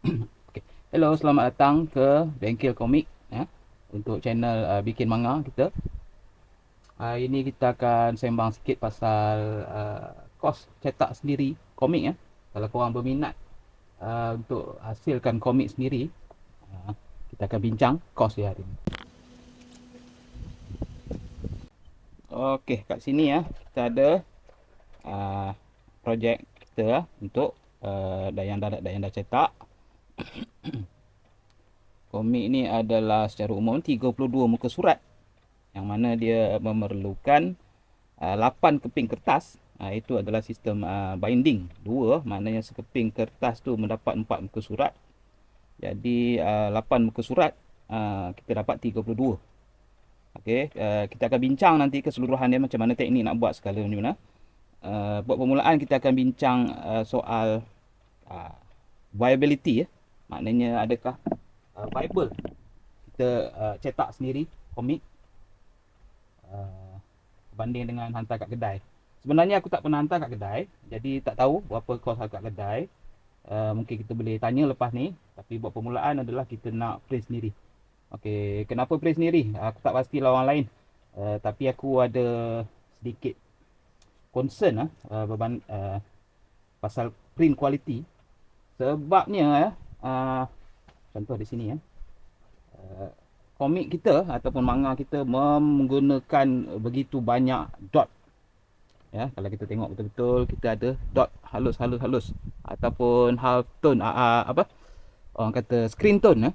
Okay. Hello, selamat datang ke Bengkel Komik ya, untuk channel bikin manga kita. Hari ini kita akan sembang sikit pasal kos cetak sendiri komik ya. Kalau korang berminat untuk hasilkan komik sendiri, uh, kita akan bincang kos dia hari ini. Okey, kat sini ya kita ada uh, projek kita ya, untuk yang dah cetak. Komik ni adalah secara umum 32 muka surat, yang mana dia memerlukan 8 keping kertas. Itu adalah sistem binding dua, maknanya sekeping kertas tu mendapat 4 muka surat. Jadi 8 muka surat, kita dapat 32. Okey, kita akan bincang nanti keseluruhan dia macam mana teknik nak buat sekala macam mana. Buat permulaan kita akan bincang soal uh, viability ya. Maknanya adakah viable kita cetak sendiri komik uh, banding dengan hantar kat kedai. Sebenarnya aku tak pernah hantar kat kedai, jadi tak tahu berapa kos kat kedai. Mungkin kita boleh tanya lepas ni, tapi buat permulaan adalah kita nak print sendiri. Okey, kenapa print sendiri? Aku tak pastilah orang lain. Tapi aku ada sedikit concern pasal print quality. Sebabnya contoh di sini ya. Komik kita ataupun manga kita menggunakan begitu banyak dot ya. Kalau kita tengok betul-betul, kita ada dot halus ataupun half tone, apa orang kata screen tone ya.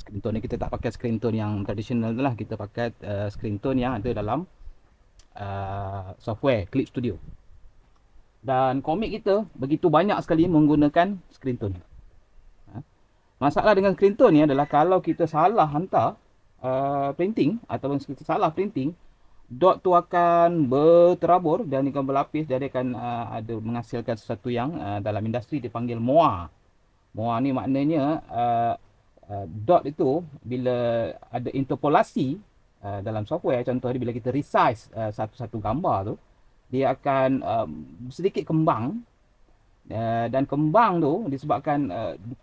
Screen tone ni kita tak pakai screen tone yang tradisional tu lah, kita pakai screen tone yang ada dalam software Clip Studio. Dan komik kita begitu banyak sekali menggunakan screen tone. Masalah dengan screen tone ni adalah kalau kita salah hantar printing ataupun kita salah printing, dot tu akan berterabur dan akan berlapis, dan dia akan ada menghasilkan sesuatu yang dalam industri dipanggil MOA. MOA ni maknanya dot itu bila ada interpolasi dalam software, contoh dia bila kita resize satu-satu gambar tu, dia akan sedikit kembang. Dan kembang tu disebabkan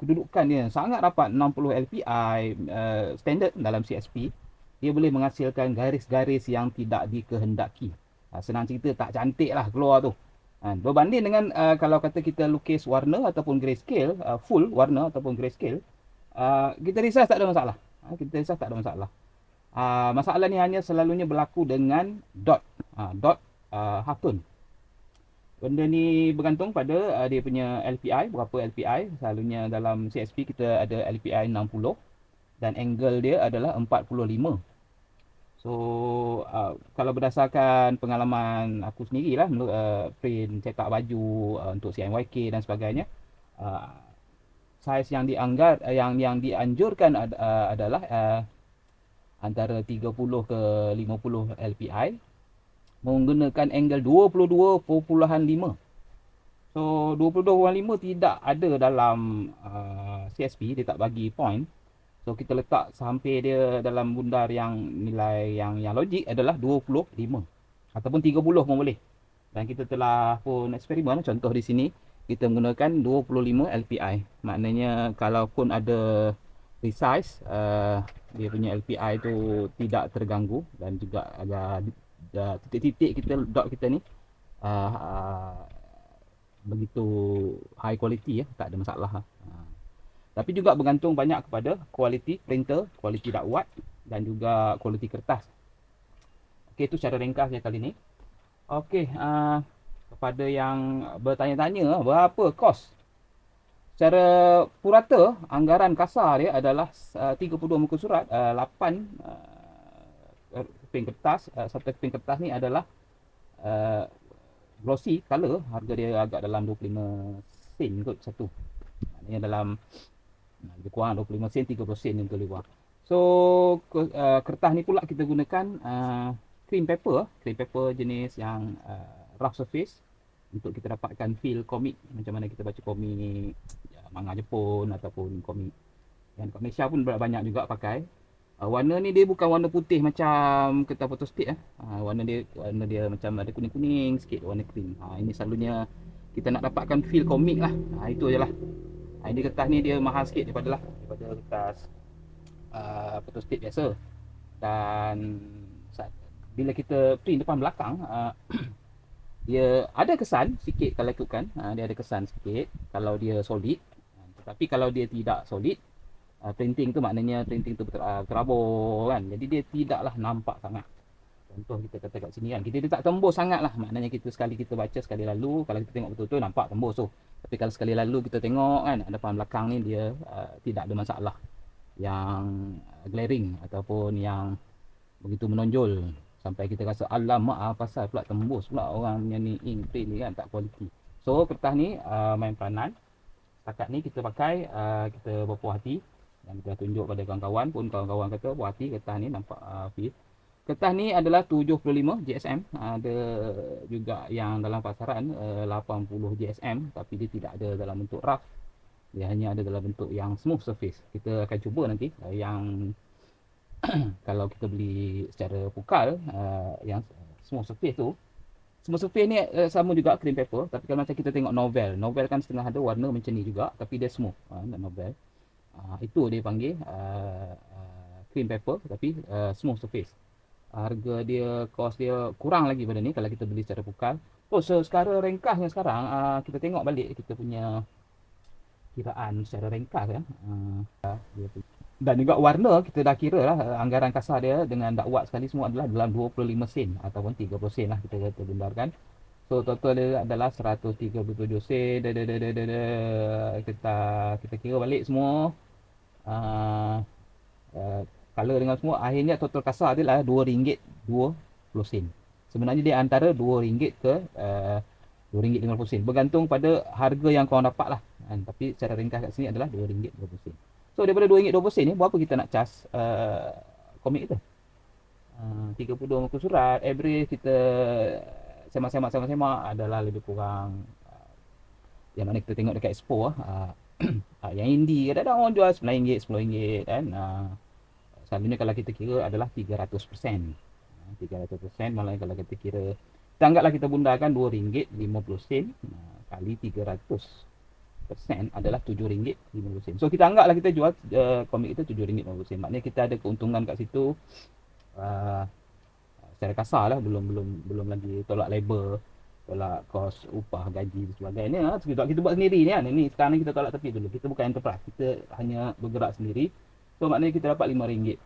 kedudukan dia sangat rapat 60 LPI standard dalam CSP, dia boleh menghasilkan garis-garis yang tidak dikehendaki. Senang cerita, tak cantik lah keluar tu. Berbanding dengan kalau kata kita lukis warna ataupun grayscale, full warna ataupun grayscale, kita resize tak ada masalah. Kita resize tak ada masalah. Masalah ni hanya selalunya berlaku dengan dot. Dot half tone. Benda ni bergantung pada dia punya LPI, berapa LPI. Selalunya dalam CSP kita ada LPI 60 dan angle dia adalah 45. So kalau berdasarkan pengalaman aku sendirilah, print cetak baju untuk CMYK dan sebagainya, saiz yang yang dianjurkan adalah antara 30 ke 50 LPI menggunakan angle 22.5. So 22.5 tidak ada dalam CSP, dia tak bagi point. So kita letak sampai dia dalam bundar yang nilai yang logik adalah 25 ataupun 30 pun boleh. Dan kita telah pun eksperimen, contoh di sini kita menggunakan 25 LPI. Maknanya kalau pun ada resize, dia punya LPI tu tidak terganggu, dan juga agak titik-titik kita dot kita ni begitu high quality ya, tak ada masalah. Tapi juga bergantung banyak kepada kualiti printer, kualiti dakwat dan juga kualiti kertas. Okey, itu secara ringkasnya kali ni. Okey, kepada yang bertanya-tanya berapa kos, secara purata anggaran kasar dia adalah 32 muka surat, 8 keping kertas. Satu keping kertas ni adalah glossy color, harga dia agak dalam 25 sen kot satu. Maknanya dalam lebih kurang 25 sen, 30 sen untuk lebih kurang. So kertas ni pula kita gunakan cream paper jenis yang rough surface, untuk kita dapatkan feel komik, macam mana kita baca komik manga Jepun ataupun komik yang kat Malaysia pun banyak juga pakai. Warna ni dia bukan warna putih macam kertas photostat warna dia macam ada kuning-kuning sikit, warna cream. Ini selalunya kita nak dapatkan feel komik lah. Itu je lah. Ini kertas ni dia mahal sikit daripada kertas photostat biasa. Dan bila kita print depan belakang, dia ada kesan sikit kalau ikutkan, dia ada kesan sikit kalau dia solid. Tetapi kalau dia tidak solid, printing tu maknanya printing tu terabur kan. Jadi dia tidaklah nampak sangat. Contoh kita kata kat sini kan, kita dia tak tembus sangat lah. Maknanya kita sekali kita baca sekali lalu, kalau kita tengok betul-betul nampak tembus tu. Tapi kalau sekali lalu kita tengok kan, depan belakang ni dia tidak ada masalah yang glaring ataupun yang begitu menonjol sampai kita rasa alamak pasal pula tembus pula orang punya ni ink print ni kan, tak kualiti. So kertas ni main peranan. Setakat ni kita pakai, kita berpuas hati dan kita tunjuk pada kawan-kawan pun, kawan-kawan kata puas hati kertas ni nampak fit. Kertas ni adalah 75 GSM, ada juga yang dalam pasaran 80 GSM, tapi dia tidak ada dalam bentuk rough. Dia hanya ada dalam bentuk yang smooth surface. Kita akan cuba nanti yang kalau kita beli secara pukal, yang smooth surface tu. Smooth surface ni sama juga cream paper, tapi kalau macam kita tengok novel, novel kan setengah ada warna macam ni juga, tapi dia smooth, novel. Itu dia panggil cream paper tapi smooth surface. Harga dia, cost dia kurang lagi pada ni kalau kita beli secara pukal. Oh, secara ringkasnya sekarang, kita tengok balik kita punya kiraan secara ringkas ya. Dan juga warna kita dah kira lah, anggaran kasar dia dengan dakwat sekali semua adalah dalam 25 sen ataupun 30 sen lah kita kata benarkan. So total dia adalah 137 sen. Kita kira balik semua. Color dengan semua, akhirnya total kasar dia lah RM2.20. Sebenarnya dia antara RM2 ke RM2.50, bergantung pada harga yang korang dapat lah. Tapi secara ringkas kat sini adalah RM2.20. So daripada RM2.20 ni, berapa kita nak cas komik kita? 32 muka surat, average kita semak-semak adalah lebih kurang, yang mana kita tengok dekat expo yang indie kadang-kadang orang jual RM9, RM10 kan. Selalunya kalau kita kira adalah 300%. 300%, malah kalau kita kira, kita anggaplah kita bundakan RM2.50 kali 300% adalah RM7.50. So kita anggaplah kita jual komik kita RM7.50. Maknanya kita ada keuntungan kat situ secara kasar lah, belum lagi tolak labor, tolak kos upah, gaji dan sebagainya. Kita buat sendiri ni kan. Ini sekarang ni kita tolak tepi dulu. Kita bukan enterprise, kita hanya bergerak sendiri. So maknanya kita dapat RM5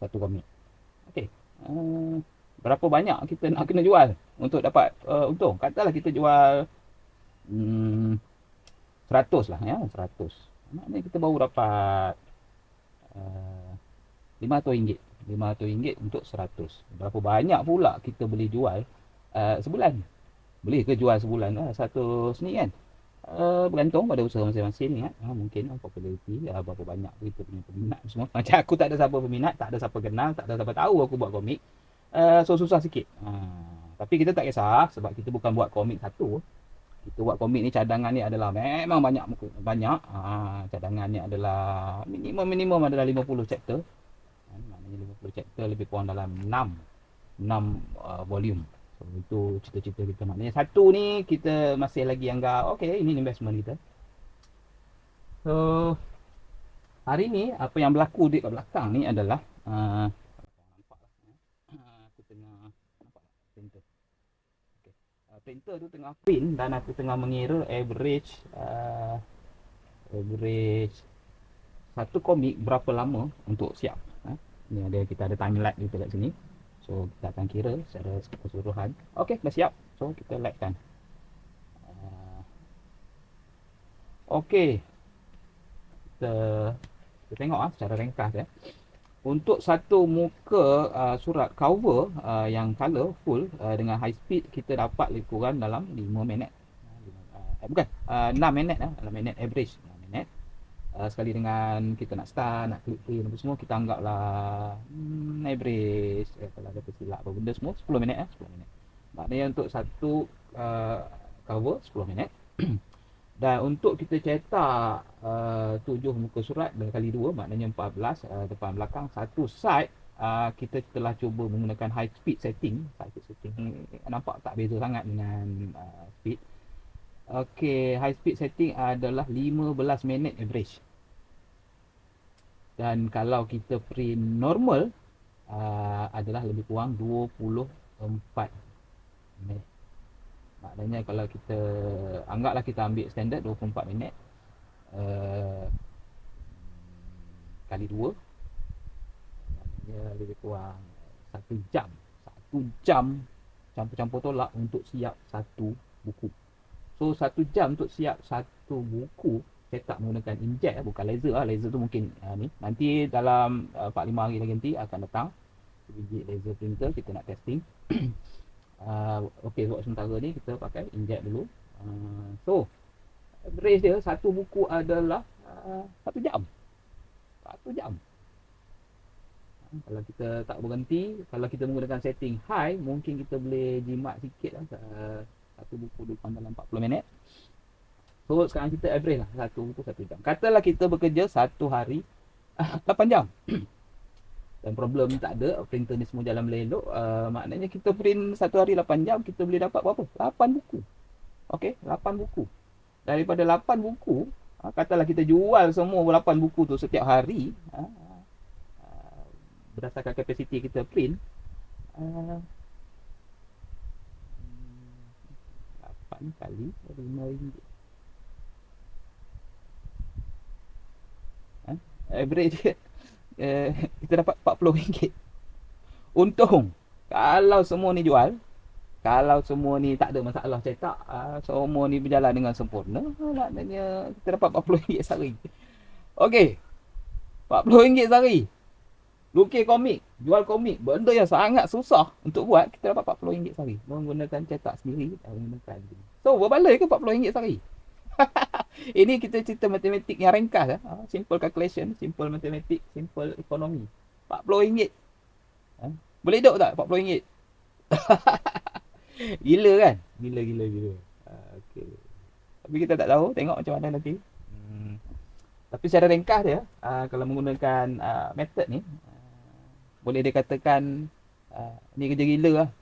satu komik. Okey. Berapa banyak kita nak kena jual untuk dapat untung? Katalah kita jual 100 lah ya, 100. Maknanya kita baru dapat RM500. RM500 untuk 100. Berapa banyak pula kita boleh jual sebulan? Boleh ke jual sebulan satu seni kan? Bergantung pada usaha masing-masing kan. Mungkin populariti, berapa banyak kita punya peminat semua. Macam aku tak ada siapa peminat, tak ada siapa kenal, tak ada siapa tahu aku buat komik. So susah sikit. Tapi kita tak kisah sebab kita bukan buat komik satu. Kita buat komik ni, cadangan ni adalah memang banyak. Cadangan ni adalah minimum adalah 50 chapter. Maknanya 50 chapter lebih kurang dalam 6 volume. So itu cita-cita kita. Maknanya satu ni kita masih lagi anggap okey, ini investment kita. So hari ni apa yang berlaku di kat belakang ni adalah aku tengah nampak printer. Okey. Printer tu tengah print dan aku tengah mengira average satu komik berapa lama untuk siap. Ni kita ada timeline kita kat sini. So kita akan kira secara keseluruhan. Okey, dah siap. So kita lightkan. Okey. Kita tengok secara ringkas ya. Untuk satu muka surat cover yang color full dengan high speed, kita dapat lebih kurang dalam 5 minit. Bukan, 6 minit 6 minit average 6 minit. Sekali dengan kita nak start, nak klik print apa semua, kita anggaplah average kalau ada tersilap apa benda semua 10 minit 10 minit. Maknanya untuk satu cover 10 minit. Dan untuk kita cetak 7 muka surat kali 2, maknanya 14 depan belakang satu side, kita telah cuba menggunakan high speed setting. Nampak tak beza sangat dengan speed. Okey, high speed setting adalah 15 minit average. Dan kalau kita print normal adalah lebih kurang 24 minit. Maknanya kalau kita anggaplah kita ambil standard 24 minit kali 2, maknanya lebih kurang 1 jam. 1 jam campur-campur tolak untuk siap satu buku. So 1 jam untuk siap satu buku cetak menggunakan inkjet, bukan laser lah. Laser tu mungkin ni nanti dalam 4-5 hari lagi nanti akan datang biji laser printer, kita nak testing. Okey, buat sementara ni kita pakai inkjet dulu. So average dia satu buku adalah 1 jam. 1 jam. Kalau kita tak berhenti, kalau kita menggunakan setting high, mungkin kita boleh jimat sikit lah. Satu buku dalam 40 minit. So sekarang kita average lah, satu buku 1 jam. Katalah kita bekerja satu hari 8 jam. Dan problem tak ada, printer ni semua jalan melelok. Maknanya kita print satu hari 8 jam, kita boleh dapat berapa? 8 buku. Okey, 8 buku. Daripada 8 buku, katalah kita jual semua 8 buku tu setiap hari, berdasarkan kapasiti kita print, 8 kali RM5. Average kita dapat RM40. Untung kalau semua ni jual, kalau semua ni tak ada masalah cetak, semua ni berjalan dengan sempurna, maknanya kita dapat RM40 sehari. Okey, RM40 sehari. Lukis komik, jual komik, benda yang sangat susah untuk buat, kita dapat RM40 sehari menggunakan cetak sendiri, menggunakan ini. So berbaloi ke RM40 sehari? Ini kita cerita matematik yang ringkas, simple calculation, simple matematik, simple ekonomi. RM40. Boleh hidup tak RM40? Gila kan? Gila. Okay. Tapi kita tak tahu, tengok macam mana nanti. Tapi secara ringkas dia, kalau menggunakan method ni, boleh dikatakan ni kerja gila lah.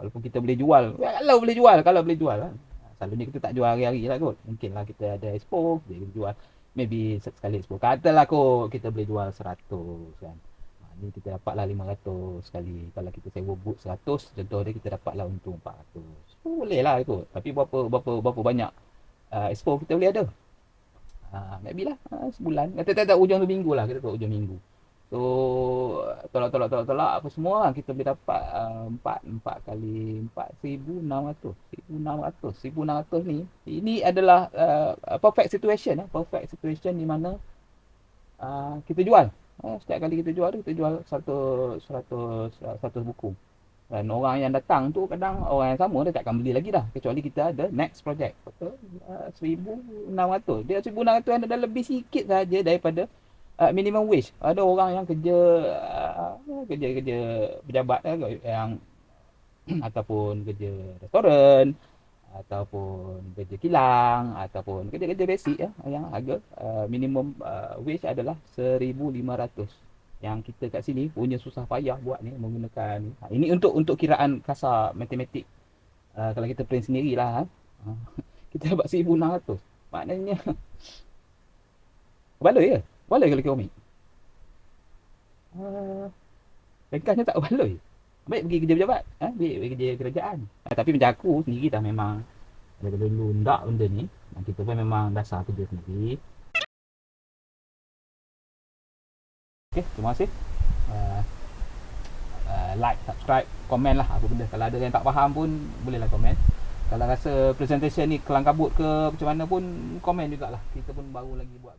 Walaupun kita boleh jual, kalau boleh jual lah. Selalunya kita tak jual hari-hari lah kot. Mungkin lah kita ada expo, dia jual maybe sekali expo. Katalah kot kita boleh jual 100 kan. Ni kita dapat lah 500 sekali. Kalau kita sewa booth 100, contoh dia kita dapat lah untung 400. Boleh lah ikut. Tapi berapa banyak expo kita boleh ada? Maybe lah sebulan. Kata ujung tu minggu lah. Kita tahu ujung minggu. So tolak apa semua, kita boleh dapat 4 kali 4 1600 ni. Ini adalah perfect situation di mana kita jual. Setiap kali kita jual 100 buku. Dan orang yang datang tu kadang orang yang sama, dia takkan beli lagi dah, kecuali kita ada next project. 1600. Dia 1600 adalah lebih sikit saja daripada minimum wage. Ada orang yang kerja pejabat yang ataupun kerja restoran, ataupun kerja kilang, ataupun kerja basic yang harga minimum wage adalah 1500. Yang kita kat sini punya susah payah buat ni menggunakan ini untuk kiraan kasar matematik. Kalau kita print sendirilah kita dapat 1600. Maknanya baloi ke? Baloi kalau komik. Ringkasnya tak baloi. Baik pergi kerja pejabat, baik pergi kerja kerajaan. Tapi macam aku sendiri dah memang daripada dulu ndak benda ni. Dan kita pun memang dasar kerja sendiri. Okay, terima kasih. Like, subscribe, komen lah apa benda. Kalau ada yang tak faham pun bolehlah komen. Kalau rasa presentation ni kelang kabut ke macam mana pun komen jugalah. Kita pun baru lagi buat.